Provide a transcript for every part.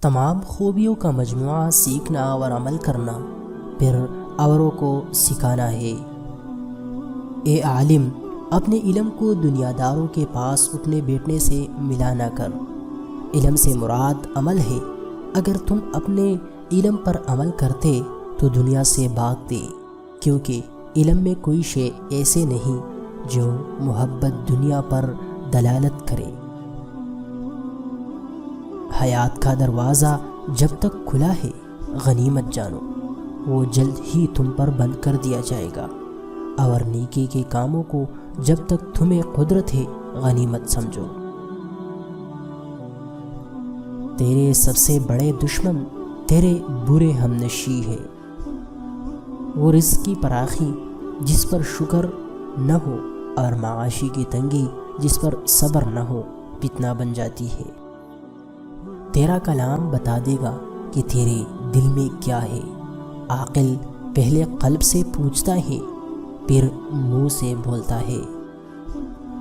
تمام خوبیوں کا مجموعہ سیکھنا اور عمل کرنا، پھر اوروں کو سکھانا ہے۔ اے عالم، اپنے علم کو دنیا داروں کے پاس اٹھنے بیٹھنے سے ملا نہ کر۔ علم سے مراد عمل ہے۔ اگر تم اپنے علم پر عمل کرتے تو دنیا سے بھاگتے، کیونکہ علم میں کوئی شے ایسے نہیں جو محبت دنیا پر دلالت کرے۔ حیات کا دروازہ جب تک کھلا ہے غنیمت جانو، وہ جلد ہی تم پر بند کر دیا جائے گا، اور نیکی کے کاموں کو جب تک تمہیں قدرت ہے غنیمت سمجھو۔ تیرے سب سے بڑے دشمن تیرے برے ہمنشی ہے۔ وہ رزق کی فراخی جس پر شکر نہ ہو اور معاشی کی تنگی جس پر صبر نہ ہو فتنہ بن جاتی ہے۔ تیرا کلام بتا دے گا کہ تیرے دل میں کیا ہے۔ عاقل پہلے قلب سے پوچھتا ہے، پھر منہ سے بولتا ہے۔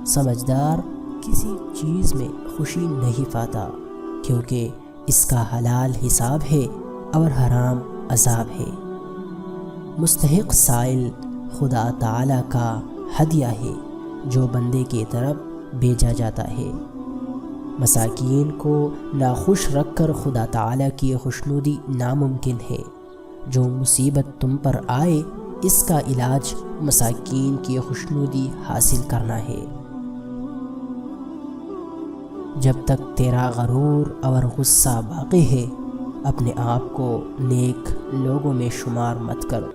سمجھدار کسی چیز میں خوشی نہیں پاتا، کیونکہ اس کا حلال حساب ہے اور حرام عذاب ہے۔ مستحق سائل خدا تعالی کا ہدیہ ہے جو بندے کی طرف بھیجا جاتا ہے۔ مساکین کو ناخوش رکھ کر خدا تعالی کی خوشنودی ناممکن ہے۔ جو مصیبت تم پر آئے اس کا علاج مساکین کی خوشنودی حاصل کرنا ہے۔ جب تک تیرا غرور اور غصہ باقی ہے اپنے آپ کو نیک لوگوں میں شمار مت کرو۔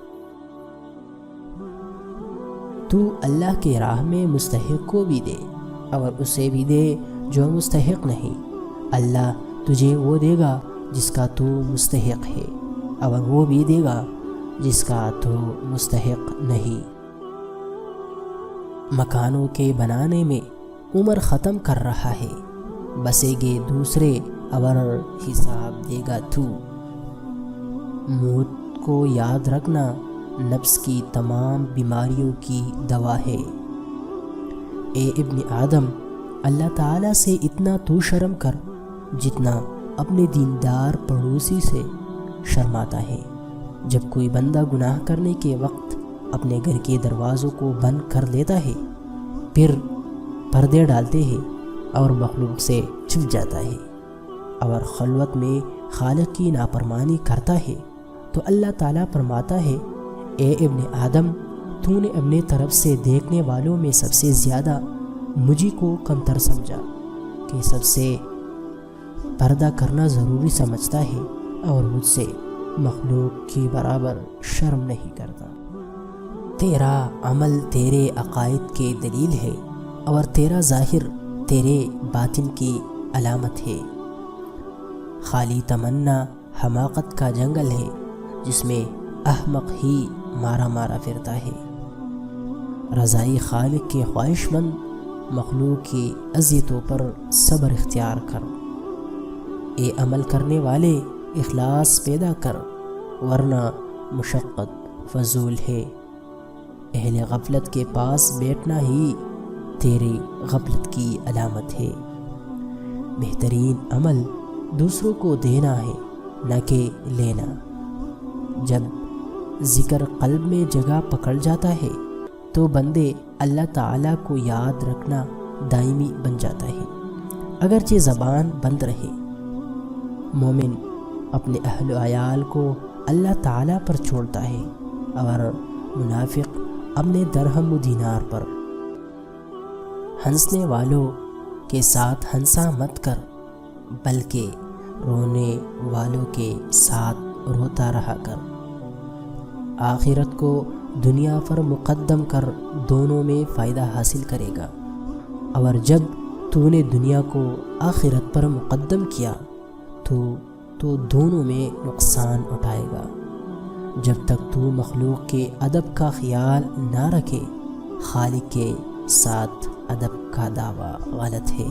تو اللہ کے راہ میں مستحق کو بھی دے اور اسے بھی دے جو مستحق نہیں۔ اللہ تجھے وہ دے گا جس کا تو مستحق ہے، اور وہ بھی دے گا جس کا تو مستحق نہیں۔ مکانوں کے بنانے میں عمر ختم کر رہا ہے، بسے گے دوسرے اور حساب دے گا تو۔ موت کو یاد رکھنا نفس کی تمام بیماریوں کی دوا ہے۔ اے ابن آدم، اللہ تعالیٰ سے اتنا تو شرم کر جتنا اپنے دیندار پڑوسی سے شرماتا ہے۔ جب کوئی بندہ گناہ کرنے کے وقت اپنے گھر کے دروازوں کو بند کر لیتا ہے، پھر پردے ڈالتے ہیں اور مخلوق سے چھپ جاتا ہے اور خلوت میں خالق کی نافرمانی کرتا ہے، تو اللہ تعالیٰ فرماتا ہے، اے ابن آدم، تو نے اپنے طرف سے دیکھنے والوں میں سب سے زیادہ مجھے کو کمتر سمجھا، کہ سب سے پردہ کرنا ضروری سمجھتا ہے اور مجھ سے مخلوق کی برابر شرم نہیں کرتا۔ تیرا عمل تیرے عقائد کی دلیل ہے اور تیرا ظاہر تیرے باطن کی علامت ہے۔ خالی تمنا حماقت کا جنگل ہے جس میں احمق ہی مارا مارا پھرتا ہے۔ رضائی خالق کے خواہش مند مخلوق کی اذیتوں پر صبر اختیار کر۔ اے عمل کرنے والے، اخلاص پیدا کر، ورنہ مشقت فضول ہے۔ اہل غفلت کے پاس بیٹھنا ہی تیری غفلت کی علامت ہے۔ بہترین عمل دوسروں کو دینا ہے، نہ کہ لینا۔ جب ذکر قلب میں جگہ پکڑ جاتا ہے تو بندے اللہ تعالیٰ کو یاد رکھنا دائمی بن جاتا ہے، اگرچہ زبان بند رہے۔ مومن اپنے اہل و عیال کو اللہ تعالیٰ پر چھوڑتا ہے اور منافق اپنے درہم و دینار پر۔ ہنسنے والوں کے ساتھ ہنسا مت کر، بلکہ رونے والوں کے ساتھ روتا رہا کر۔ آخرت کو دنیا پر مقدم کر دونوں میں فائدہ حاصل کرے گا، اور جب تو نے دنیا کو آخرت پر مقدم کیا تو دونوں میں نقصان اٹھائے گا۔ جب تک تو مخلوق کے ادب کا خیال نہ رکھے، خالق کے ساتھ ادب کا دعویٰ غلط ہے۔